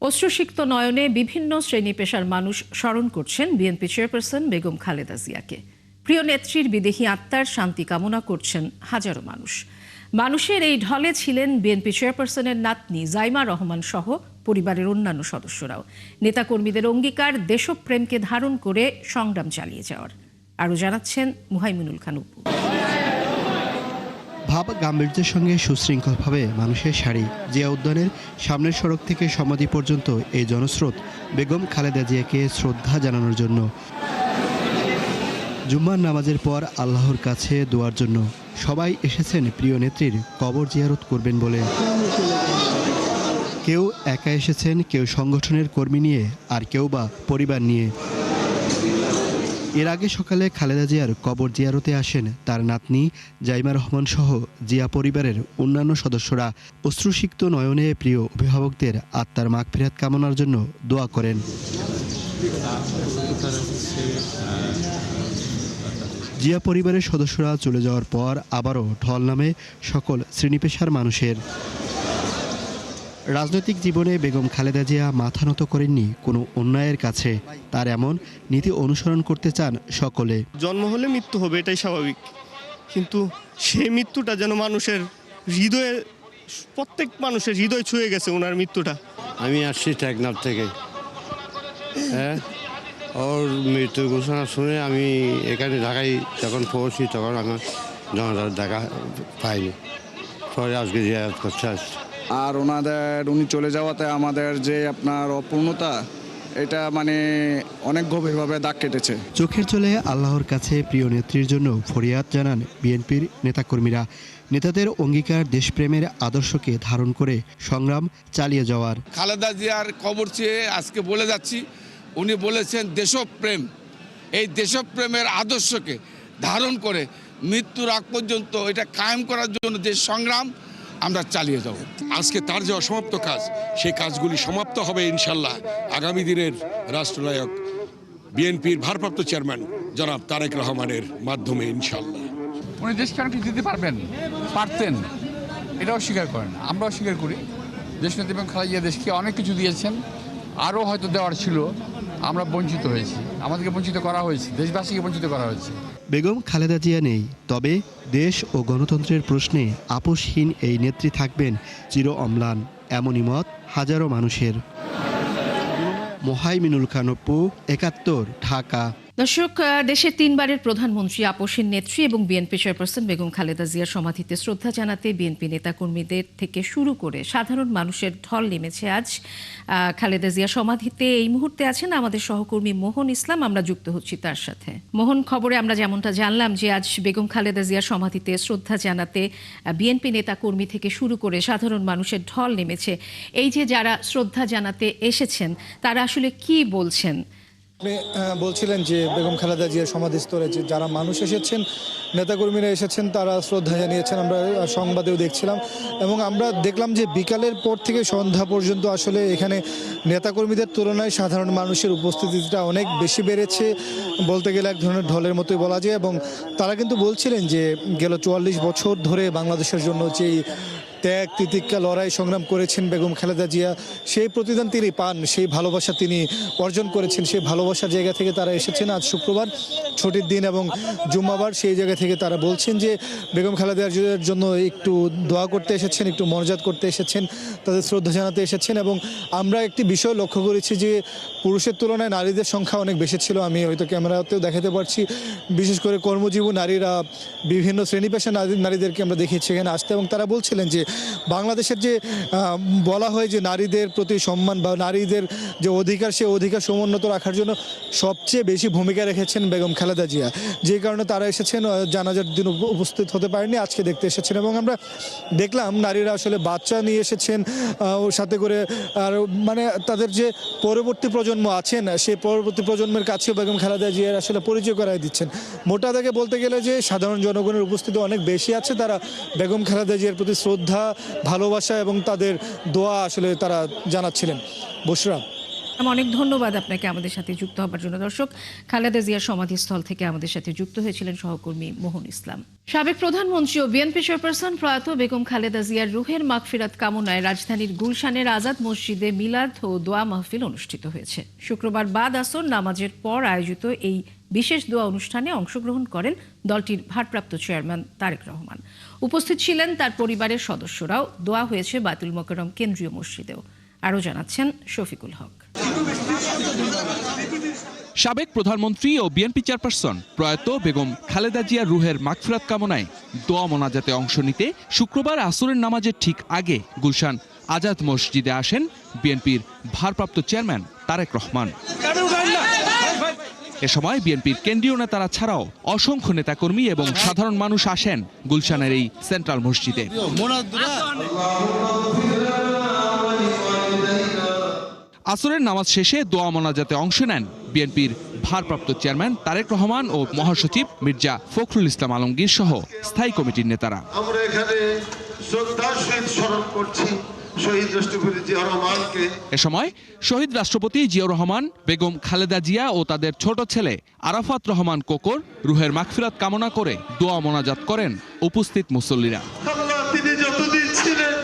অশ্রুসিক্ত নয়নে বিভিন্ন শ্রেণী পেশার মানুষ স্মরণ করছেন বিএনপি চেয়ারপারসন বেগম খালেদা জিয়াকে। প্রিয় নেত্রীর বিদেহী আত্মার শান্তি কামনা করছেন হাজারো মানুষ। মানুষের এই ঢলে ছিলেন বিএনপি চেয়ারপারসনের নাতনি জাইমা রহমান সহ পরিবারের অন্যান্য সদস্যরাও। নেতাকর্মীদের অঙ্গীকার দেশপ্রেমকে ধারণ করে সংগ্রাম চালিয়ে যাওয়ার। আরও জানাচ্ছেন মুহাইমিনুল খান অপু। ভাব গাম্ভীর্যের সঙ্গে সুশৃঙ্খলভাবে মানুষের সারি। জিয়া উদ্যানের সামনের সড়ক থেকে সমাধি পর্যন্ত এই জনস্রোত বেগম খালেদা জিয়াকে শ্রদ্ধা জানানোর জন্য। জুম্মার নামাজের পর আল্লাহর কাছে দোয়ার জন্য সবাই এসেছেন প্রিয় নেত্রীর কবর জিয়ারত করবেন বলে। কেউ একা এসেছেন, কেউ সংগঠনের কর্মী নিয়ে, আর কেউ বা পরিবার নিয়ে। এর আগে সকালে খালেদা জিয়ার কবর জিয়ারতে আসেন তার নাতনি জাইমা রহমান সহ জিয়া পরিবারের অন্যান্য সদস্যরা। অশ্রুসিক্ত নয়নে প্রিয় অভিভাবকদের আত্মার মাগফিরাত কামনার জন্য দোয়া করেন। জিয়া পরিবারের সদস্যরা চলে যাওয়ার পর আবারও ঢল নামে সকল শ্রেণী পেশার মানুষের। রাজনৈতিক জীবনে বেগম খালেদা জিয়া মাথা নত করেননি কোনো অন্যায়ের কাছে। তার এমন নীতি অনুসরণ করতে চান সকলে। জন্ম হলে মৃত্যু হবে, এটাই স্বাভাবিক, কিন্তু সেই মৃত্যুটা যেন মানুষের হৃদয়ে, প্রত্যেক মানুষের হৃদয় ছুঁয়ে গেছে ওনার মৃত্যুটা। আমি আসছি টেকনাফ থেকে। ওর মৃত্যু ঘোষণা শুনে আমি এখানে ঢাকায় যখন পৌঁছি তখন আমার জনতার দেখা পাইনি, পরে আজকে জিয়ারত করতে আসছি। আর উনি চলে যাওয়াতে আমাদের যে আপনার অপূর্ণতা, এটা অনেক গভীরভাবে দাগ কেটেছে। চোখের জলে আল্লাহর কাছে প্রিয় নেত্রীর জন্য ফরিয়াদ জানান বিএনপির নেতাকর্মীরা। নেতাদের অঙ্গীকার দেশপ্রেমের আদর্শকে ধারণ করে সংগ্রাম চালিয়ে যাওয়ার। খালেদা জিয়ার কবর চেয়ে আজকে বলে যাচ্ছি, উনি বলেছেন দেশপ্রেম, এই দেশপ্রেমের আদর্শকে ধারণ করে মৃত্যুর আগ পর্যন্ত এটা কায়েম করার জন্য যে সংগ্রাম আমরা চালিয়ে যাব। আজকে তার যে অসমাপ্ত কাজ, সেই কাজগুলি সমাপ্ত হবে ইনশাল্লাহ আগামী দিনের রাষ্ট্রনায়ক বিএনপির ভারপ্রাপ্ত চেয়ারম্যান জনাব তারেক রহমানের মাধ্যমে ইনশাল্লাহ। উনি দেশকে অনেক দিতে পারতেন, এটাও স্বীকার করেন, আমরাও স্বীকার করি। দেশনেত্রী বেগম খালেদা জিয়া দেশকে অনেক কিছু দিয়েছেন, আরও হয়তো দেওয়ার ছিল, আমরা বঞ্চিত হয়েছি, আমাদেরকে বঞ্চিত করা হয়েছে, দেশবাসীকে বঞ্চিত করা হয়েছে। বেগম খালেদা জিয়া নেই, তবে দেশ ও গণতন্ত্রের প্রশ্নে আপোষহীন এই নেত্রী থাকবেন চির অম্লান, এমনই মত হাজারো মানুষের। মুহাইমিনুল খান অপু, ৭১, ঢাকা। দর্শক, দেশের তিনবারের প্রধানমন্ত্রী আপসীন নেত্রী এবং বিএনপি চেয়ারপারসন বেগম খালেদা জিয়ার সমাধিতে শ্রদ্ধা জানাতে বিএনপি নেতাকর্মীদের থেকে শুরু করে সাধারণ মানুষের ঢল নেমেছে আজ খালেদা জিয়া সমাধিতে। এই মুহূর্তে আছেন আমাদের সহকর্মী মোহন ইসলাম, আমরা যুক্ত হচ্ছি তার সাথে। মোহন, খবরে আমরা যেমনটা জানলাম যে আজ বেগম খালেদা জিয়ার সমাধিতে শ্রদ্ধা জানাতে বিএনপি নেতাকর্মী থেকে শুরু করে সাধারণ মানুষের ঢল নেমেছে। এই যে যারা শ্রদ্ধা জানাতে এসেছেন তারা আসলে কি বলছেন? আপনি বলছিলেন যে বেগম খালেদা জিয়ার সমাধিস্থলে যে যারা মানুষ এসেছেন, নেতাকর্মীরা এসেছেন, তারা শ্রদ্ধা জানিয়েছেন, আমরা সংবাদেও দেখছিলাম। এবং আমরা দেখলাম যে বিকালের পর থেকে সন্ধ্যা পর্যন্ত আসলে এখানে নেতাকর্মীদের তুলনায় সাধারণ মানুষের উপস্থিতিটা অনেক বেশি বেড়েছে, বলতে গেলে এক ধরনের ঢলের মতোই বলা যায়। এবং তারা কিন্তু বলছিলেন যে গেল ৪৪ বছর ধরে বাংলাদেশের জন্য যেই ত্যাগ তিতিক্ষা লড়াই সংগ্রাম করেছেন বেগম খালেদা জিয়া, সেই প্রতিদান তিনি পান, সেই ভালোবাসা তিনি অর্জন করেছেন। সেই ভালোবাসার জায়গা থেকে তারা এসেছেন। আজ শুক্রবার ছুটির দিন এবং জুম্মাবার, সেই জায়গা থেকে তারা বলছেন যে বেগম খালেদা জিয়ার জন্য একটু দোয়া করতে এসেছেন, একটু মর্যাদা করতে এসেছেন, তাদের শ্রদ্ধা জানাতে এসেছেন। এবং আমরা একটি বিষয় লক্ষ্য করেছি যে পুরুষের তুলনায় নারীদের সংখ্যা অনেক বেশি ছিল। আমি হয়তো ক্যামেরাতেও দেখাতে পারছি, বিশেষ করে কর্মজীবী নারীরা, বিভিন্ন শ্রেণী পেশা নারীদেরকে আমরা দেখেছি এখানে আসতে। এবং তারা বলছিলেন যে বাংলাদেশের যে বলা হয় যে নারীদের প্রতি সম্মান বা নারীদের যে অধিকার, সেই অধিকার সমুন্নত রাখার জন্য সবচেয়ে বেশি ভূমিকা রেখেছেন বেগম খালেদা জিয়া, যে কারণে তারা এসেছেন। জানাজার দিন উপস্থিত হতে পারেননি, আজকে দেখতে এসেছেন। এবং আমরা দেখলাম নারীরা আসলে বাচ্চা নিয়ে এসেছেন সাথে করে। আর তাদের যে পরবর্তী প্রজন্ম আছেন, সেই পরবর্তী প্রজন্মের কাছেও বেগম খালেদা জিয়ার আসলে পরিচয় করাই দিচ্ছেন। মোটা দাগে বলতে গেলে যে সাধারণ জনগণের উপস্থিতি অনেক বেশি আছে, তারা বেগম খালেদা জিয়ার প্রতি শ্রদ্ধা, ভালোবাসা এবং তাদের দোয়া আসলে তারা জানাচ্ছিলেন। বশরা। অনেক ধন্যবাদ আপনাকে আমাদের সাথে যুক্ত হবার জন্য। দর্শক, খালেদা জিয়ার সমাধিস্থল থেকে আমাদের সাথে যুক্ত হয়েছিলেন সহকর্মী মোহন ইসলাম। সাবেক প্রধানমন্ত্রী ও বিএনপি চেয়ারপারসন প্রয়াত বেগম খালেদা জিয়ার রুহের মাগফিরাত কামনায় রাজধানীর গুলশানের আজাদ মসজিদে মিলাদ ও দোয়া মাহফিল অনুষ্ঠিত হয়েছে। শুক্রবার বাদ আসর নামাজের পর আয়োজিত এই বিশেষ দোয়া অনুষ্ঠানে অংশগ্রহণ করেন দলটির ভারপ্রাপ্ত চেয়ারম্যান তারেক রহমান। উপস্থিত ছিলেন তার পরিবারের সদস্যরাও। দোয়া হয়েছে বায়তুল মোকাররম কেন্দ্রীয় মসজিদেও। আরও জানাচ্ছেন শফিকুল হক। সাবেক প্রধানমন্ত্রী ও বিএনপি চেয়ারপারসন প্রয়াত বেগম খালেদা জিয়ার রুহের মাগফিরাত কামনায় দোয়া মোনাজাতে অংশ নিতে শুক্রবার আসরের নামাজের ঠিক আগে গুলশান আজাদ মসজিদে আসেন বিএনপির ভারপ্রাপ্ত চেয়ারম্যান তারেক রহমান। এ সময় বিএনপির কেন্দ্রীয় নেতারা ছাড়াও অসংখ্য নেতাকর্মী এবং সাধারণ মানুষ আসেন গুলশানের এই সেন্ট্রাল মসজিদে। আসরের নামাজ শেষে দোয়া মোনাজাতে অংশ নেন বিএনপির ভারপ্রাপ্ত চেয়ারম্যান তারেক রহমান ও মহাসচিব মির্জা ফখরুল ইসলাম আলমগীর সহ স্থায়ী কমিটির নেতারা। আমরা এখানে শ্রদ্ধার সহিত স্মরণ করছি শহীদ রাষ্ট্রপতি জিয়া রহমানকে। এ সময় শহীদ রাষ্ট্রপতি জিয়াউর রহমান, বেগম খালেদা জিয়া ও তাদের ছোট ছেলে আরাফাত রহমান কোকর রুহের মাগফিরাত কামনা করে দোয়া মোনাজাত করেন উপস্থিত মুসল্লিরা। আল্লাহ তিনি যতদিন ছিলেন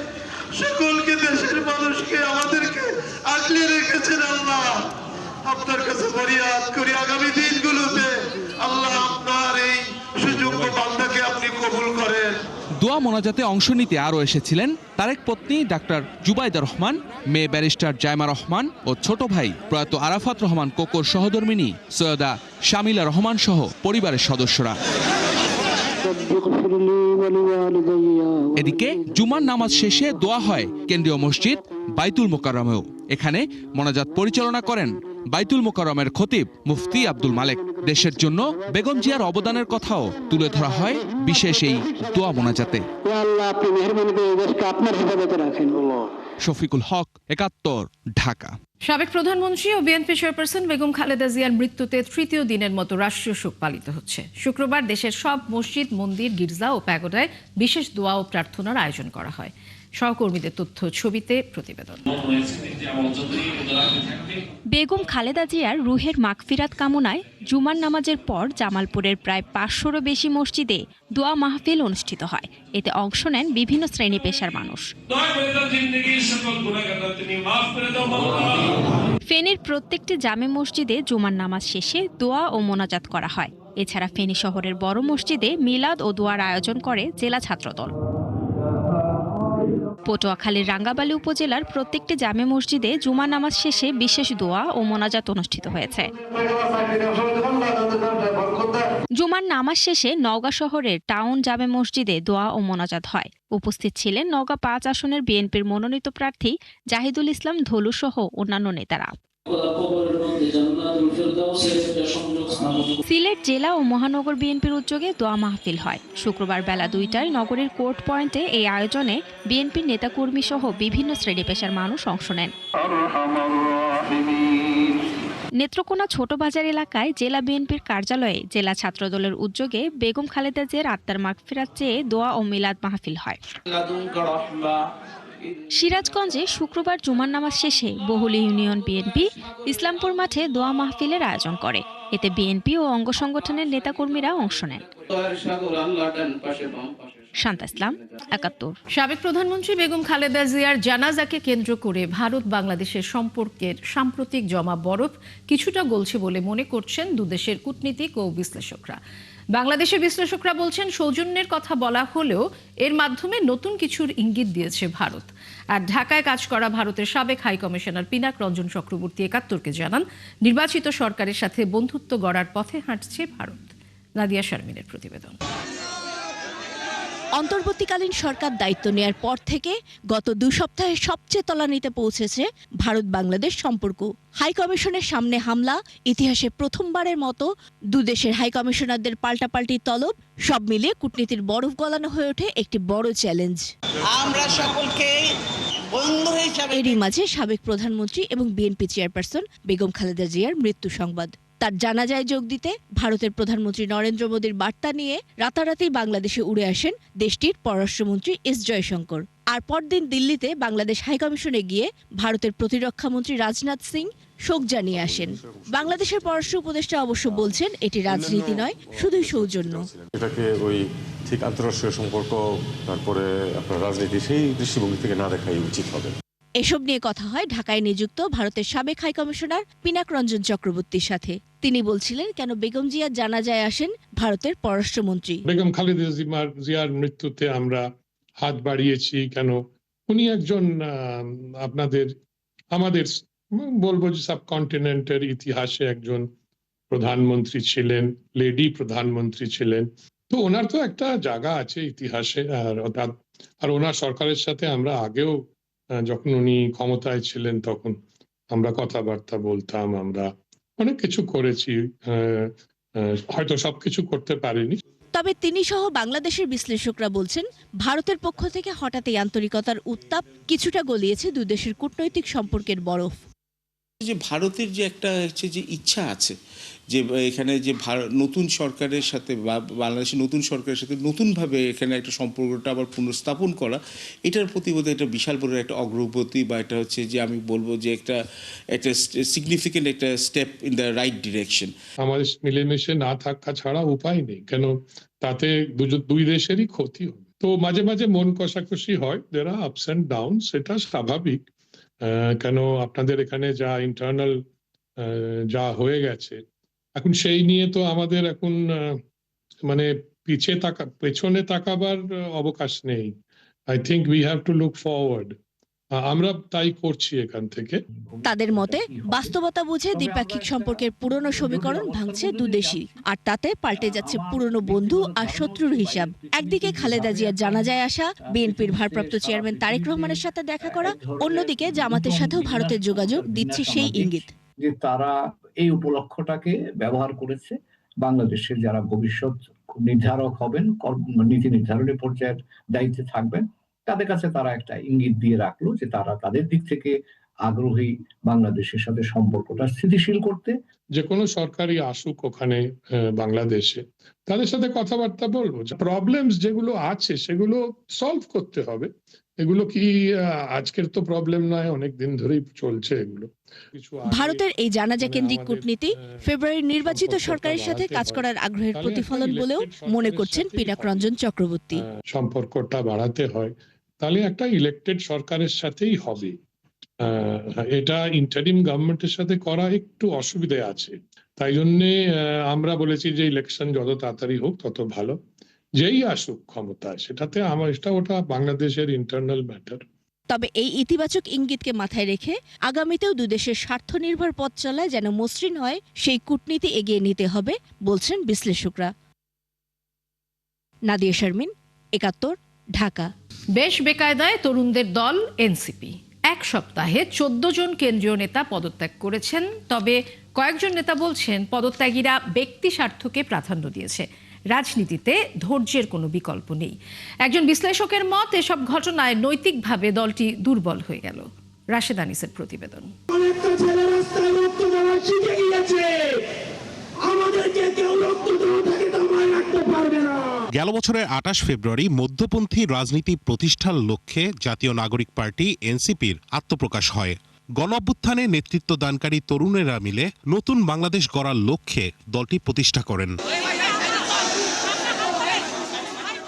সকলকে, দেশের মানুষকে, আমাদেরকে আগলে রেখেছেন। আল্লাহ আপনার কাছে ফরিয়াদ করি আগামী দিনগুলোতে আল্লাহ আপনার এই সুযোগ্য বান্দাকে আপনি কবুল করেন। দোয়া মোনাজাতে অংশ নিতে আরও এসেছিলেন তারেক পত্নী ডাক্তার জুবাইদা রহমান, মেয়ে ব্যারিস্টার জায়মা রহমান ও ছোট ভাই প্রয়াত আরাফাত রহমান কোকর সহধর্মিনী সৈয়দা শামিলা রহমান সহ পরিবারের সদস্যরা। এদিকে জুমার নামাজ শেষে দোয়া হয় কেন্দ্রীয় মসজিদ বাইতুল মোকাররমেও। এখানে মোনাজাত পরিচালনা করেন বাইতুল মোকাররমের খতিব মুফতি আব্দুল মালেক। দেশের জন্য বেগম জিয়ার অবদানের কথাও তুলে ধরা হয় বিশেষ এই দোয়া মোনাজাতে। শফিকুল হক, ৭১, ঢাকা। সাবেক প্রধানমন্ত্রী ও বিএনপি চেয়ারপারসন বেগম খালেদা জিয়ার মৃত্যুতে তৃতীয় দিনের মতো রাষ্ট্রীয় শোক পালিত হচ্ছে। শুক্রবার দেশের সব মসজিদ, মন্দির, গির্জা ও প্যাগোডায় বিশেষ দোয়া ও প্রার্থনার আয়োজন করা হয়। সহকর্মীদের তথ্য ছবিতে প্রতিবেদন। বেগম খালেদা জিয়ার রুহের মাগফিরাত কামনায় জুমার নামাজের পর জামালপুরের প্রায় ৫০০রও বেশি মসজিদে দোয়া মাহফিল অনুষ্ঠিত হয়। এতে অংশ নেন বিভিন্ন শ্রেণী পেশার মানুষ। ফেনীর প্রত্যেকটি জামে মসজিদে জুমার নামাজ শেষে দোয়া ও মোনাজাত করা হয়। এছাড়া ফেনী শহরের বড় মসজিদে মিলাদ ও দোয়ার আয়োজন করে জেলা ছাত্রদল। পটুয়াখালীর রাঙ্গাবালী উপজেলার প্রত্যেকটি জামে মসজিদে জুমা নামাজ শেষে বিশেষ দোয়া ও মোনাজাত অনুষ্ঠিত হয়েছে। জুমার নামাজ শেষে নওগাঁ শহরের টাউন জামে মসজিদে দোয়া ও মোনাজাত হয়। উপস্থিত ছিলেন নওগাঁ ৫ আসনের বিএনপির মনোনীত প্রার্থী জাহিদুল ইসলাম ধলু সহ অন্যান্য নেতারা। সিলেট জেলা ও মহানগর বিএনপির উদ্যোগে দোয়া মাহফিল হয়। শুক্রবার বেলা ২টায় নগরের কোর্ট পয়েন্টে এই আয়োজনে বিএনপির নেতাকর্মী সহ বিভিন্ন শ্রেণী পেশার মানুষ অংশ নেন। নেত্রকোনা ছোট বাজার এলাকায় জেলা বিএনপির কার্যালয়ে জেলা ছাত্রদলের উদ্যোগে বেগম খালেদা জিয়ার আত্মার মাগফিরাত চেয়ে দোয়া ও মিলাদ মাহফিল হয়। সিরাজগঞ্জে শুক্রবার জুমার নামাজ শেষে বহুল ইউনিয়ন বিএনপি ইসলামপুর মাঠে দোয়া মাহফিলের আয়োজন করে। এতে বিএনপি ও অঙ্গ সংগঠনের নেতাকর্মীরা অংশ নেন। শান্তা ইসলাম, ৭১। সাবেক প্রধানমন্ত্রী বেগম খালেদা জিয়ার জানাজাকে কেন্দ্র করে ভারত বাংলাদেশের সম্পর্কের সাম্প্রতিক জমা বরফ কিছুটা গলছে বলে মনে করছেন দুদেশের কূটনীতিক ও বিশ্লেষকরা। বাংলাদেশের বিশ্লেষকরা বলছেন, সৌজন্যের কথা বলা হলেও এর মাধ্যমে নতুন কিছুর ইঙ্গিত দিয়েছে ভারত। আর ঢাকায় কাজ করা ভারতের সাবেক হাই কমিশনার পিনাক রঞ্জন চক্রবর্তী ৭১কে জানান, নির্বাচিত সরকারের সাথে বন্ধুত্ব গড়ার পথে হাঁটছে ভারত। নাদিয়া শারমিনের প্রতিবেদন। অন্তর্বর্তীকালীন সরকার দায়িত্ব নেয়ার পর থেকে গত ২ সপ্তাহে সবচেয়ে তলানিতে পৌঁছেছে ভারত বাংলাদেশ সম্পর্ক। হাই কমিশনের সামনে হামলা, ইতিহাসে প্রথমবারের মতো দুদেশের হাই কমিশনারদের পাল্টাপাল্টি তলব, সব মিলিয়ে কূটনীতির বরফ গলানো হয়ে ওঠে একটি বড় চ্যালেঞ্জ। আমরা সকলকে বন্ধু হিসেবে। এরই মাঝে সাবেক প্রধানমন্ত্রী এবং বিএনপি চেয়ারপারসন বেগম খালেদা জিয়ার মৃত্যু সংবাদ। তার জানাজায় যোগ দিতে ভারতের প্রধানমন্ত্রী নরেন্দ্র মোদীর বার্তা নিয়ে রাতারাতি বাংলাদেশে উড়ে আসেন দেশটির পররাষ্ট্রমন্ত্রী এস জয়শঙ্কর। আর পরদিন দিল্লিতে বাংলাদেশ হাইকমিশনে গিয়ে ভারতের প্রতিরক্ষামন্ত্রী রাজনাথ সিং শোক জানিয়ে আসেন। বাংলাদেশের পররাষ্ট্র উপদেষ্টা অবশ্য বলছেন এটি রাজনীতি নয়, শুধুই সৌজন্য। এটাকে ওই ঠিক আন্তঃরাষ্ট্রীয় সম্পর্ক তারপরে আপনার রাজনীতি সেই দৃষ্টিভঙ্গি থেকে না দেখাই উচিত হবে। এসব নিয়ে কথা হয় ঢাকায় নিযুক্ত ভারতের সাবেক হাইকমিশনার পিনাক রঞ্জন চক্রবর্তীর সাথে। তিনি বলছিলেন কেন বেগম জিয়ার জানাজায় আসেন ভারতের পররাষ্ট্রমন্ত্রী। বেগম খালেদা জিয়ার মৃত্যুতে আমরা হাত বাড়িয়েছি কেন? উনি একজন আমাদের বলবো যে সাবকন্টিনেন্টের ইতিহাসে একজন প্রধানমন্ত্রী ছিলেন, লেডি প্রধানমন্ত্রী ছিলেন। তো ওনার তো একটা জায়গা আছে ইতিহাসে। আর ওনার সরকারের সাথে আমরা আগেও যখন উনি ক্ষমতায় ছিলেন তখন আমরা কথাবার্তা বলতাম, আমরা অনেক কিছু করেছি, হয়তো সবকিছু করতে পারিনি। তবে তিনি সহ বাংলাদেশের বিশ্লেষকরা বলছেন ভারতের পক্ষ থেকে হঠাৎ এই আন্তরিকতার উত্তাপ কিছুটা গলিয়েছে দুই দেশের কূটনৈতিক সম্পর্কের বরফ। যে ভারতের যে একটা হচ্ছে যে ইচ্ছা আছে যে এখানে যে নতুন সরকারের সাথে বা বাংলাদেশের নতুন সরকারের সাথে নতুনভাবে এখানে একটা সম্পর্কটা আবার পুনঃস্থাপন করা, এটার প্রতি বোধহয় একটা বিশাল বড় একটা অগ্রগতি বা এটা হচ্ছে যে আমি বলবো যে একটা সিগনিফিকেন্ট একটা step in the right direction. আমাদের মিলেমিশে না থাকা ছাড়া উপায় নেই, কেন তাতে দুই দেশেরই ক্ষতি হবে। তো মাঝে মাঝে মন কষাকষি হয়, দের আর আপস অ্যান্ড ডাউন, সেটা স্বাভাবিক। কেন আপনাদের এখানে যা ইন্টারনাল যা হয়ে গেছে এখন সেই নিয়ে তো আমাদের এখন মানে পেছনে তাকাবার অবকাশ নেই। I think we have to look forward. আমরা তাই করছি এখান থেকে। তাদের মতে বাস্তবতা বুঝে দ্বিপাক্ষিক সম্পর্কের পুরনো সমীকরণ ভাঙছে দুদেশই, আর তাতে পাল্টে যাচ্ছে পুরনো বন্ধু আর শত্রুর হিসাব। একদিকে খালেদা জিয়ার জানাজায় আসা, বিএনপির ভারপ্রাপ্ত চেয়ারম্যান তারেক রহমানের সাথে দেখা করা, অন্যদিকে জামাতের সাথেও ভারতের যোগাযোগ দিচ্ছে সেই ইঙ্গিত যে তারা এই উপলক্ষটাকে ব্যবহার করেছে বাংলাদেশের যারা ভবিষ্যৎ নির্ধারক হবেন, নীতি নির্ধারণী পর্যায়ের দায়িত্বে থাকবেন, তাদের কাছে তারা একটা ইঙ্গিত দিয়ে রাখলো যে তারা তাদের দিক থেকে আগ্রহী বাংলাদেশের সাথে সম্পর্কটা স্থিতিশীল করতে। যে কোনো সরকারি আসুক ওখানে বাংলাদেশে, তাদের সাথে কথাবার্তা বলবো। প্রবলেমস যেগুলো আছে সেগুলো সলভ করতে হবে। এগুলো কি আজকের তো প্রবলেম নয়, অনেক দিন ধরেই চলছে এগুলো। ভারতের এই জানাজা কেন্দ্রিক কূটনীতি ফেব্রুয়ারির নির্বাচিত সরকারের সাথে কাজ করার আগ্রহের প্রতিফলন বলেও মনে করছেন পিনাক রঞ্জন চক্রবর্তী। সম্পর্কটা বাড়াতে হয় তাহলে একটা ইলেক্টেড সরকারের সাথেই হবে। এটা ইন্টারিম গভর্নমেন্টের সাথে করা একটু অসুবিধা আছে। তাই জন্যে আমরা বলেছি যে ইলেকশন যত তাড়াতাড়ি হোক তত ভালো। যেই আসুক ক্ষমতায় সেটাতে ওটা বাংলাদেশের ইন্টারনাল ম্যাটার। তবে এই ইতিবাচক ইঙ্গিতকে মাথায় রেখে আগামীতেও দুই দেশের স্বার্থ নির্ভর পথ চলায় যেন মসৃণ হয় সেই কূটনীতি এগিয়ে নিতে হবে বলছেন বিশ্লেষকরা। নাদিয়া শারমিন, ৭১, ঢাকা। বেশ বেকায়দায় তরুণদের দল এনসিপি। এক সপ্তাহে ১৪ জন কেন্দ্রীয় নেতা পদত্যাগ করেছেন। তবে কয়েকজন নেতা বলছেন পদত্যাগীরা ব্যক্তি স্বার্থকে প্রাধান্য দিয়েছে, রাজনীতিতে ধৈর্যের কোনো বিকল্প নেই। একজন বিশ্লেষকের মত, এসব ঘটনায় নৈতিকভাবে দলটি দুর্বল হয়ে গেল। রাশেদ আনিসের প্রতিবেদন। গেল বছরের ২৮ ফেব্রুয়ারি মধ্যপন্থী রাজনীতি প্রতিষ্ঠার লক্ষ্যে জাতীয় নাগরিক পার্টি এনসিপির আত্মপ্রকাশ হয়। গণ অভ্যুত্থানে নেতৃত্ব দানকারী তরুণেরা মিলে নতুন বাংলাদেশ গড়ার লক্ষ্যে দলটি প্রতিষ্ঠা করেন।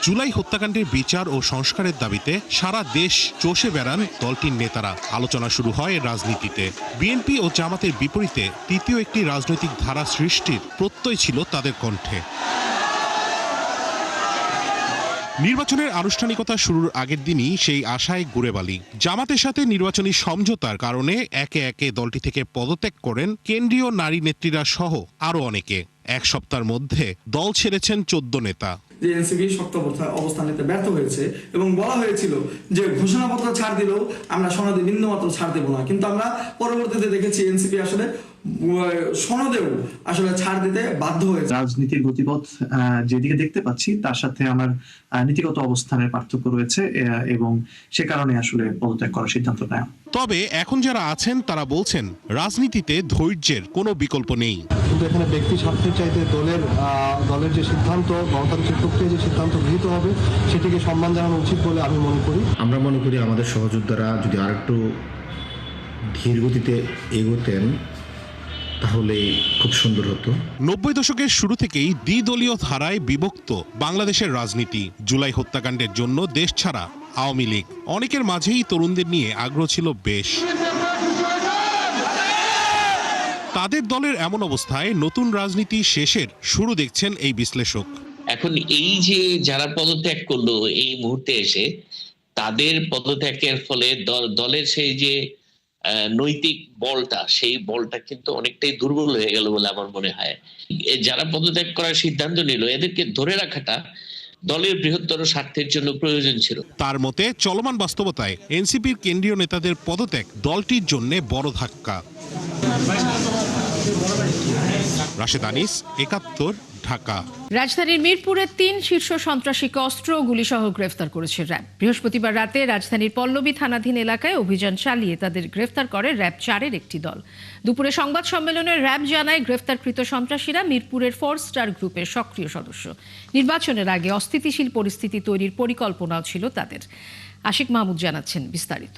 জুলাই হত্যাকাণ্ডের বিচার ও সংস্কারের দাবিতে সারা দেশ চষে বেড়ান দলটির নেতারা। আলোচনা শুরু হয় রাজনীতিতে। বিএনপি ও জামাতের বিপরীতে তৃতীয় একটি রাজনৈতিক ধারা সৃষ্টির প্রত্যয় ছিল তাদের কণ্ঠে। নির্বাচনের আনুষ্ঠানিকতা শুরুর আগের দিনই সেই আশায় গুড়েবালি। জামাতের সাথে নির্বাচনী সমঝোতার কারণে একে একে দলটি থেকে পদত্যাগ করেন কেন্দ্রীয় নারী নেত্রীরা সহ আরো অনেকে। এক সপ্তাহের মধ্যে দল ছেড়েছেন ১৪ নেতা। যে এনসিপি শক্ত অবস্থান নিতে ব্যর্থ হয়েছে এবং বলা হয়েছিল যে ঘোষণাপত্র ছাড় দিলেও আমরা সনদে বিন্দুমাত্র ছাড় দেব না, কিন্তু আমরা পরবর্তীতে দেখেছি এনসিপি আসলে সনদেও আসলে ছাড় দিতে বাধ্য হয়েছে। রাজনীতির গতিপথ যেদিকে দেখতে পাচ্ছি তার সাথে আমার নীতিগত অবস্থানের পার্থক্য রয়েছে এবং সে কারণে আসলে পদত্যাগ করার সিদ্ধান্ত নেয়। তবে এখন যারা আছেন তারা বলছেন রাজনীতিতে ধৈর্যের কোনো বিকল্প নেই। কিন্তু এখানে ব্যক্তি স্বার্থের চাইতে দলের যে সিদ্ধান্ত, গণতান্ত্রিক প্রক্রিয়া যে সিদ্ধান্ত গৃহীত হবে সেটিকে সম্মান জানানো উচিত বলে আমি মনে করি। আমরা মনে করি আমাদের সহযোদ্ধারা যদি আরেকটু ধীর গতিতে এগোতেন তাহলে খুব সুন্দর হতো। 90 দশকের শুরু থেকেই দ্বিদলীয় ধারায় বিভক্ত বাংলাদেশের রাজনীতি। জুলাই হত্যাকাণ্ডের জন্য দেশ ছাড়া আওয়ামী লীগ। অনেকের মাঝেই তরুণদের নিয়ে আগ্রহ ছিল বেশ। তাদের দলের এমন অবস্থায় নতুন রাজনীতি শেষের শুরু দেখছেন এই বিশ্লেষক। এখন এই যে যারা পদত্যাগ করলো এই মুহূর্তে এসে, তাদের পদত্যাগের ফলে দলের সেই যে নৈতিক বলটা, সেই বলটা কিন্তু অনেকটাই দুর্বল হয়ে গেল বলে আমার মনে হয়। যারা পদত্যাগ করার সিদ্ধান্ত নিল এদেরকে ধরে রাখাটা দলের বৃহত্তর স্বার্থের জন্য প্রয়োজন ছিল। তার মতে চলমান বাস্তবতায় এনসিপির কেন্দ্রীয় নেতাদের পদত্যাগ দলটির জন্য বড় ধাক্কা। রাশেদ আনিস, ৭১, ঢাকা। রাজধানীর মিরপুরে ৩ শীর্ষ সন্ত্রাসীকে অস্ত্র ও গুলিসহ গ্রেফতার করেছে র্যাব। বৃহস্পতিবার রাতে রাজধানীর পল্লবী থানাধীন এলাকায় অভিযান চালিয়ে তাদের গ্রেফতার করে র্যাব 4-এর একটি দল। দুপুরে সংবাদ সম্মেলনে র্যাব জানায় গ্রেফতারকৃত সন্ত্রাসীরা মিরপুরের 4 স্টার গ্রুপের সক্রিয় সদস্য। নির্বাচনের আগে অস্থিতিশীল পরিস্থিতি তৈরির পরিকল্পনাও ছিল তাদের। আশিক মাহমুদ জানাচ্ছেন বিস্তারিত।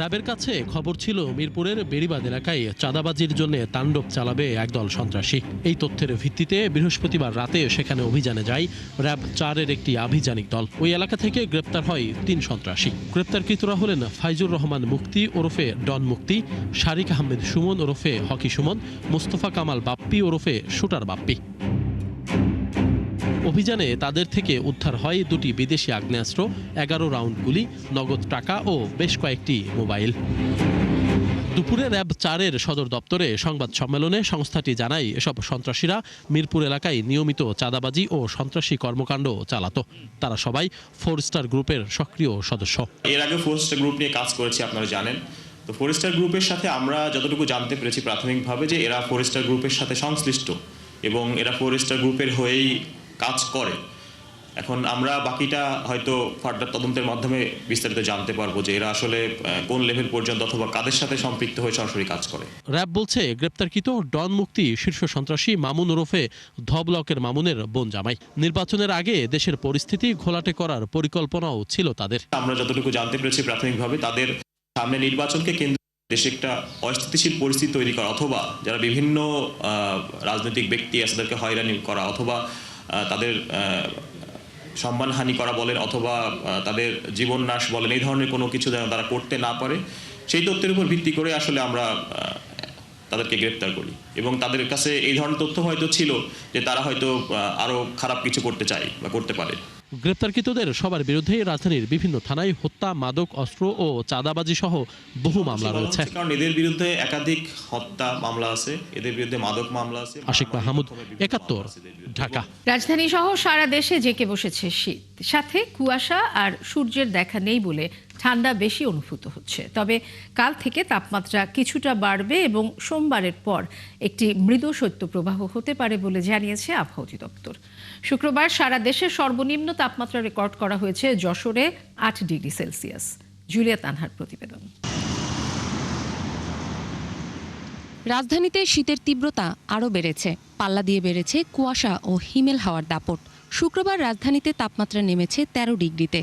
র্যাবের কাছে খবর ছিল মিরপুরের বেড়িবাঁধ এলাকায় চাঁদাবাজির জন্য তাণ্ডব চালাবে একদল সন্ত্রাসী। এই তথ্যের ভিত্তিতে বৃহস্পতিবার রাতে সেখানে অভিযানে যায় র্যাব 4-এর একটি আভিযানিক দল। ওই এলাকা থেকে গ্রেপ্তার হয় 3 সন্ত্রাসী। গ্রেপ্তারকৃতরা হলেন ফাইজুর রহমান মুক্তি ওরফে ডন মুক্তি, শারিক আহমেদ সুমন ওরফে হকি সুমন, মোস্তফা কামাল বাপ্পি ওরফে শুটার বাপ্পি। অভিযানে তাদের থেকে উদ্ধার হয় 2টি বিদেশি আগ্নেয়াস্ত্র, 11 রাউন্ড গুলি, নগদ টাকা ও বেশ কয়েকটি মোবাইল। দুপুরে র্যাব 4-এর সদর দপ্তরে সংবাদ সম্মেলনে সংস্থাটি জানায় এসব সন্ত্রাসীরা মিরপুর এলাকায় নিয়মিত চাঁদাবাজি ও সন্ত্রাসী কর্মকাণ্ড চালাতো। তারা সবাই 4 স্টার গ্রুপের সক্রিয় সদস্য। এর আগে 4 স্টার গ্রুপ নিয়ে কাজ করেছি, আপনারা জানেন। তো 4 স্টার গ্রুপের সাথে আমরা যতটুকু জানতে পেরেছি প্রাথমিকভাবে যে এরা 4 স্টার গ্রুপের সাথে সংশ্লিষ্ট এবং এরা 4 স্টার গ্রুপের হয়েই কাজ করে। এখন আমরা বাকিটা হয়তো ফার্দার তদন্তের মাধ্যমে বিস্তারিত জানতে পারবো যে এরা আসলে কোন লেভেল পর্যন্ত অথবা কাদের সাথে সম্পৃক্ত হয়ে সরাসরি কাজ করে। র্যাব বলছে গ্রেপ্তারকৃত ডন মুক্তি শীর্ষ সন্ত্রাসী মামুন ওরফে ধ ব্লকের মামুনের বোন জামাই। নির্বাচনের আগে দেশের পরিস্থিতি ঘোলাটে করার পরিকল্পনাও ছিল তাদের। আমরা যতটুকু জানতে পেরেছি প্রাথমিকভাবে তাদের সামনে নির্বাচনকে কেন্দ্র দেশে একটা অস্থিতিশীল পরিস্থিতি তৈরি করা অথবা যারা বিভিন্ন রাজনৈতিক ব্যক্তি আছে তাদেরকে হয়রানি করা অথবা তাদের সম্মানহানি করা বলেন অথবা তাদের জীবন নাশ বলেন, এই ধরনের কোনো কিছু যেন তারা করতে না পারে সেই তথ্যের উপর ভিত্তি করে আসলে আমরা তাদেরকে গ্রেপ্তার করি। এবং তাদের কাছে এই ধরনের তথ্য হয়তো ছিল যে তারা হয়তো আরও খারাপ কিছু করতে চায় বা করতে পারে। গ্রেপ্তারকৃতদের সবার বিরুদ্ধে রাজধানীর বিভিন্ন থানায় হত্যা, মাদক, অস্ত্র ও চাঁদাবাজি সহ বহু মামলা রয়েছে। কারণ এদের বিরুদ্ধে একাধিক হত্যা মামলা আছে, এদের বিরুদ্ধে মাদক মামলা আছে। আশিক মাহমুদ, ৭১, ঢাকা। রাজধানী সহ সারা দেশে জেঁকে বসেছে শীত, সাথে কুয়াশা আর সূর্যের দেখা নেই বলে ঠান্ডা বেশি অনুভূত হচ্ছে। তবে কাল থেকে তাপমাত্রা কিছুটা বাড়বে এবং সোমবারের পর একটি মৃদু শৈত্যপ্রবাহ হতে পারে বলে জানিয়েছে আবহাওয়া অধিদপ্তর। শুক্রবার সারা দেশে সর্বনিম্ন তাপমাত্রা রেকর্ড করা হয়েছে যশোরে 8 ডিগ্রি সেলসিয়াস। জুলিয়া তানহার প্রতিবেদন। রাজধানীতে শীতের তীব্রতা আরও বেড়েছে। পাল্লা দিয়ে বেড়েছে কুয়াশা ও হিমেল হাওয়ার দাপট। শুক্রবার রাজধানীতে তাপমাত্রা নেমেছে 13 ডিগ্রিতে।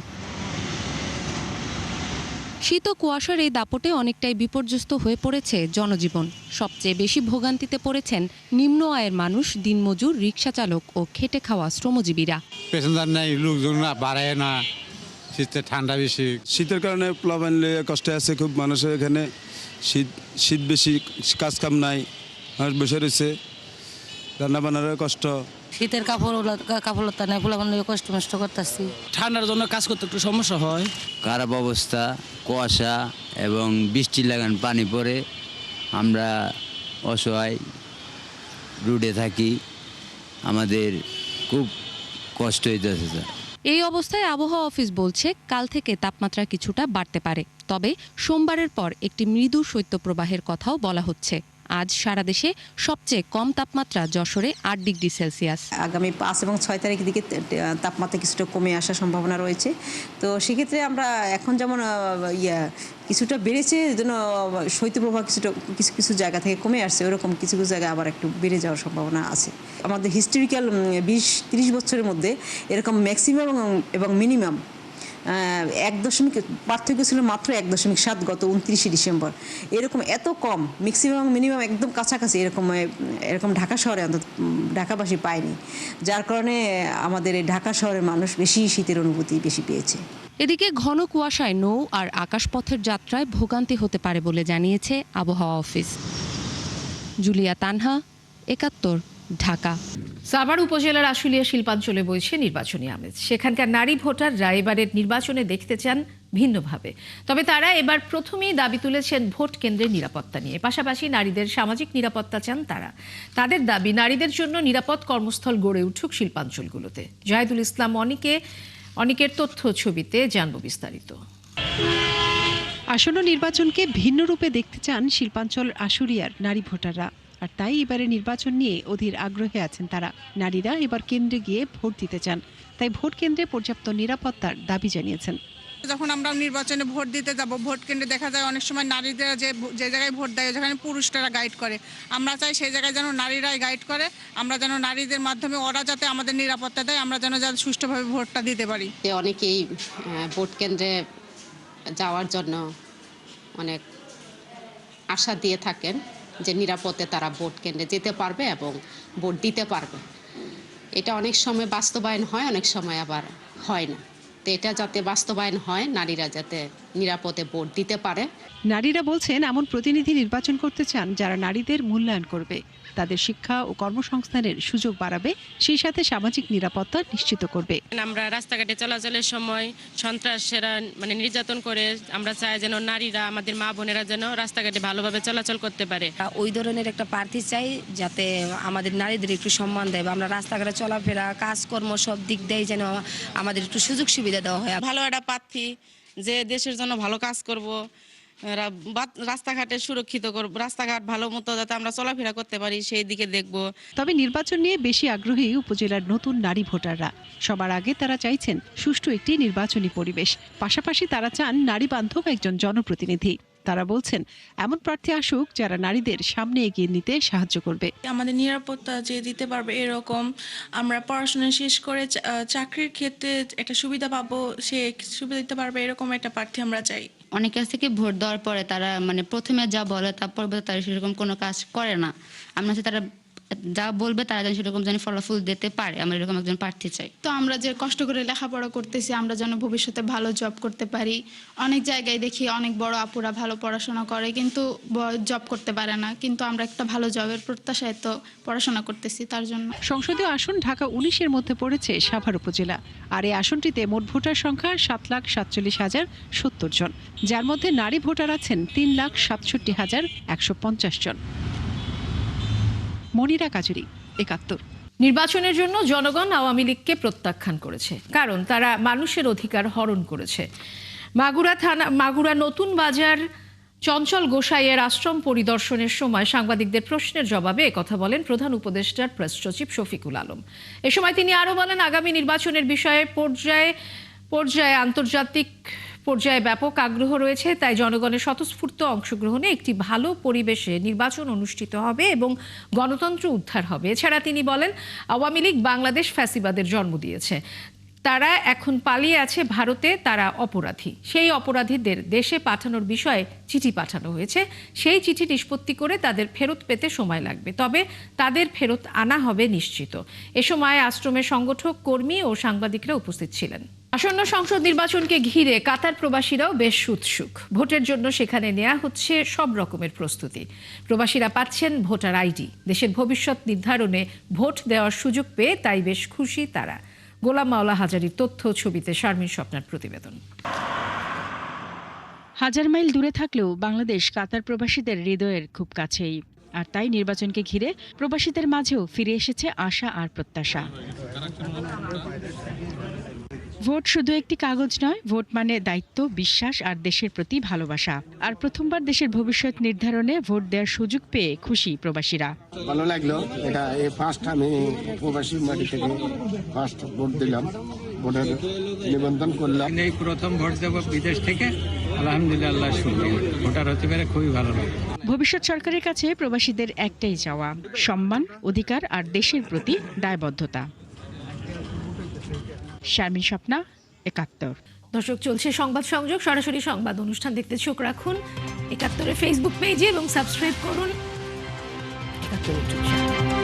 শীত ও কুয়াশার এই দাপটে অনেকটাই বিপর্যস্ত হয়ে পড়েছে জনজীবন। সবচেয়ে বেশি ভোগান্তিতে পড়েছেন নিম্ন আয়ের মানুষ, দিনমজুর, রিকশা চালক ও খেটে খাওয়া শ্রমজীবীরা। প্যাসেঞ্জার নাই, লোকজন না বাড়ায় না, শীতে ঠান্ডা বেশি। শীতের কারণে প্লাবন কষ্টে আছে খুব মানুষের এখানে। শীত বেশি, কাজ কাম নাই, মানুষ বসে রয়েছে, রান্না বান্নার কষ্ট। শীতের কাপড় লতা নাই, প্লাবন কষ্ট মষ্ট করতেছি। ঠান্ডার জন্য কাজ করতে একটু সমস্যা হয়। খারাপ অবস্থা, কুয়াশা এবং বৃষ্টি লাগান পানি পড়ে, আমরা অসহায় রোডে থাকি, আমাদের খুব কষ্ট হইতেছে। এই অবস্থায় আবহাওয়া অফিস বলছে কাল থেকে তাপমাত্রা কিছুটা বাড়তে পারে। তবে সোমবারের পর একটি মৃদু শৈত্যপ্রবাহের কথাও বলা হচ্ছে। আজ সারা দেশে সবচেয়ে কম তাপমাত্রা যশোরে 8 ডিগ্রি সেলসিয়াস। আগামী 5 এবং 6 তারিখ দিকে তাপমাত্রা কিছুটা কমে আসার সম্ভাবনা রয়েছে। তো সেক্ষেত্রে আমরা এখন যেমন কিছুটা বেড়েছে, জন্য শৈত্যপ্রবাহ কিছু কিছু জায়গা থেকে কমে আসছে, ওরকম কিছু কিছু জায়গায় আবার একটু বেড়ে যাওয়ার সম্ভাবনা আছে। আমাদের হিস্টোরিক্যাল 20-30 বছরের মধ্যে এরকম ম্যাক্সিমাম এবং মিনিমাম 1 পার্থক্য ছিল মাত্র 1.7 গত 29 ডিসেম্বর। এরকম এত কম ম্যাক্সিমাম মিনিমাম একদম কাছাকাছি এরকম ঢাকা শহরে অন্তত ঢাকাবাসী পায়নি, যার কারণে আমাদের এই ঢাকা শহরের মানুষ বেশি শীতের অনুভূতি বেশি পেয়েছে। এদিকে ঘন কুয়াশায় নৌ আর আকাশপথের যাত্রায় ভোগান্তি হতে পারে বলে জানিয়েছে আবহাওয়া অফিস। জুলিয়া তানহা, 71, ঢাকা। সাভার উপজেলার আশুলিয়া শিল্পাঞ্চলে বইছে নির্বাচনী আমেজ। সেখানকার নারী ভোটাররা এবারের নির্বাচনে দেখতে চান ভিন্নভাবে। তবে তারা এবার প্রথমেই দাবি তুলেছেন ভোট কেন্দ্রের নিরাপত্তা নিয়ে। পাশাপাশি নারীদের সামাজিক নিরাপত্তা চান তারা। তাদের দাবি নারীদের জন্য নিরাপদ কর্মস্থল গড়ে উঠুক শিল্পাঞ্চলগুলোতে। জাহিদুল ইসলাম অনিকের তথ্য ছবিতে জানব বিস্তারিত। আসন্ন নির্বাচনকে ভিন্ন রূপে দেখতে চান শিল্পাঞ্চল আশুলিয়ার নারী ভোটাররা, আর তাই এবারে নির্বাচন নিয়ে অধীর আগ্রহে আছেন তারা। নারীরা এবার কেন্দ্রে গিয়ে ভোট দিতে চান, তাই ভোট কেন্দ্রে পর্যাপ্ত নিরাপত্তার দাবি জানিয়েছেন। যখন আমরা নির্বাচনে ভোট দিতে যাব, ভোট কেন্দ্রে দেখা যায় অনেক সময় নারীদের যে জায়গায় ভোট দেয় যেখানে পুরুষরা গাইড করে, আমরা চাই সেই জায়গায় যেন নারীরাই গাইড করে, আমরা যেন নারীদের মাধ্যমে ওরা যাতে আমাদের নিরাপত্তা দেয়, আমরা যেন সুষ্ঠুভাবে ভোটটা দিতে পারি। অনেকেই ভোট কেন্দ্রে যাওয়ার জন্য অনেক আশা দিয়ে থাকেন যে নিরাপদে তারা ভোট কেন্দ্রে যেতে পারবে এবং ভোট দিতে পারবে। এটা অনেক সময় বাস্তবায়ন হয়, অনেক সময় আবার হয় না। তো এটা যাতে বাস্তবায়ন হয়, নারীরা যাতে নিরাপদে ভোট দিতে পারে। নারীরা বলছেন এমন প্রতিনিধি নির্বাচন করতে চান যারা নারীদের মূল্যায়ন করবে, তাদের শিক্ষা ও কর্মসংস্থানের সুযোগ বাড়াবে, সেই সাথে সামাজিক নিরাপত্তা নিশ্চিত করবে। আমরা রাস্তাঘাটে চলাচলের সময় সন্ত্রাসীরা নির্যাতন করে, আমরা চাই যেন নারীরা, আমাদের মা বোনেরা যেন রাস্তাঘাটে ভালোভাবে চলাচল করতে পারে। ওই ধরনের একটা প্রার্থী চাই যাতে আমাদের নারীদের একটু সম্মান দেয়, আমরা রাস্তাঘাটে চলাফেরা, কাজকর্ম সব দিক দিয়ে যেন আমাদের একটু সুযোগ সুবিধা দেওয়া হয়। ভালো একটা প্রার্থী যে দেশের জন্য ভালো কাজ করব, রাস্তাঘাটে সুরক্ষিত করব, রাস্তাঘাট ভালো মতো যাতে আমরা চলাফেরা করতে পারি সেই দিকে দেখব। তবে নির্বাচন নিয়ে বেশি আগ্রহী উপজেলার নতুন নারী ভোটাররা। সবার আগে তারা চাইছেন সুষ্ঠু একটি নির্বাচনী পরিবেশ, পাশাপাশি তারা চান নারী বান্ধব একজন জনপ্রতিনিধি। তারা বলছেন এমন প্রার্থী আসুক যারা নারীদের সামনে এগিয়ে নিতে সাহায্য করবে। আমাদের নিরাপত্তা যে দিতে পারবে এরকম, আমরা পড়াশোনা শেষ করে চাকরির ক্ষেত্রে একটা সুবিধা পাবো, সে সুবিধা দিতে পারবে এরকম একটা প্রার্থী আমরা চাই। অনেকের থেকে ভোট দেওয়ার পরে তারা প্রথমে যা বলে তারপর তারা সেরকম কোনো কাজ করে না। আমরা তারা যা বলবে তারা যেন সেরকম যেন ফলাফল দিতে পারে, আমরা এরকম একজন প্রার্থী চাই। তো আমরা যে কষ্ট করে লেখাপড়া করতেছি, আমরা যেন ভবিষ্যতে ভালো জব করতে পারি। অনেক জায়গায় দেখি অনেক বড় আপুরা ভালো পড়াশোনা করে কিন্তু জব করতে পারে না, কিন্তু আমরা একটা ভালো জবের প্রত্যাশায় তো পড়াশোনা করতেছি তার জন্য। সংসদীয় আসন ঢাকা 19-এর মধ্যে পড়েছে সাভার উপজেলা, আর এই আসনটিতে মোট ভোটার সংখ্যা 7,47,070 জন, যার মধ্যে নারী ভোটার আছেন 3,67,150 জন। মনিরা কাজুরি, 71। নির্বাচনের জন্য জনগণ আওয়ামী লীগকে প্রত্যাখ্যান করেছে, কারণ তারা মানুষের অধিকার হরণ করেছে। মাগুরা নতুন বাজার চঞ্চল গোসাইয়ের আশ্রম পরিদর্শনের সময় সাংবাদিকদের প্রশ্নের জবাবে একথা বলেন প্রধান উপদেষ্টার প্রেস সচিব শফিকুল আলম। এ সময় তিনি আরও বলেন, আগামী নির্বাচনের বিষয়ে পর্যায়ে আন্তর্জাতিক পর্যায়ে ব্যাপক আগ্রহ রয়েছে, তাই জনগণের স্বতঃস্ফূর্ত অংশগ্রহণে একটি ভালো পরিবেশে নির্বাচন অনুষ্ঠিত হবে এবং গণতন্ত্র উদ্ধার হবে। এছাড়া তিনি বলেন, আওয়ামী লীগ বাংলাদেশ ফ্যাসিবাদের জন্ম দিয়েছে, তারা এখন পালিয়ে আছে ভারতে, তারা অপরাধী। সেই অপরাধীদের দেশে পাঠানোর বিষয়ে চিঠি পাঠানো হয়েছে, সেই চিঠি নিষ্পত্তি করে তাদের ফেরত পেতে সময় লাগবে, তবে তাদের ফেরত আনা হবে নিশ্চিত। এ সময় আশ্রমের সংগঠক, কর্মী ও সাংবাদিকরা উপস্থিত ছিলেন। আসন্ন সংসদ নির্বাচনকে ঘিরে কাতার প্রবাসীরাও বেশ উৎসুক। ভোটের জন্য সেখানে নেওয়া হচ্ছে সব রকমের প্রস্তুতি। প্রবাসীরা পাচ্ছেন ভোটার আইডি। দেশের ভবিষ্যৎ নির্ধারণে ভোট দেওয়ার সুযোগ পেয়ে তাই বেশ খুশি তারা। গোলাম মাওলা হাজারীর তথ্য ছবিতে শারমিন স্বপ্নার প্রতিবেদন। হাজার মাইল দূরে থাকলেও বাংলাদেশ কাতার প্রবাসীদের হৃদয়ের খুব কাছেই, আর তাই নির্বাচনকে ঘিরে প্রবাসীদের মাঝেও ফিরে এসেছে আশা আর প্রত্যাশা। ভোট শুধু একটি কাগজ নয়, ভোট মানে দায়িত্ব, বিশ্বাস আর দেশের প্রতি ভালোবাসা। আর প্রথমবার দেশের ভবিষ্যৎ নির্ধারণে ভোট দেওয়ার সুযোগ পেয়ে খুশি প্রবাসীরা। ভালো লাগলো, এটা এই ফার্স্ট আমি প্রবাসী মাটি থেকে ফার্স্ট ভোট দিলাম, ভোটের নিবন্ধন করলাম। এই প্রথম ভোট দেব বিদেশ থেকে, আলহামদুলিল্লাহ শুকরিয়া, ভোটার হতে পেরে খুবই ভালো লাগে। ভবিষ্যৎ সরকারের কাছে প্রবাসীদের একটাই চাওয়া, সম্মান, অধিকার আর দেশের প্রতি দায়বদ্ধতা। শারমিন স্বপ্না, ৭১। দর্শক, চলছে সংবাদ সংযোগ, সরাসরি সংবাদ অনুষ্ঠান দেখতে চোখ রাখুন ৭১-এর ফেসবুক পেজে এবং সাবস্ক্রাইব করুন ৭১।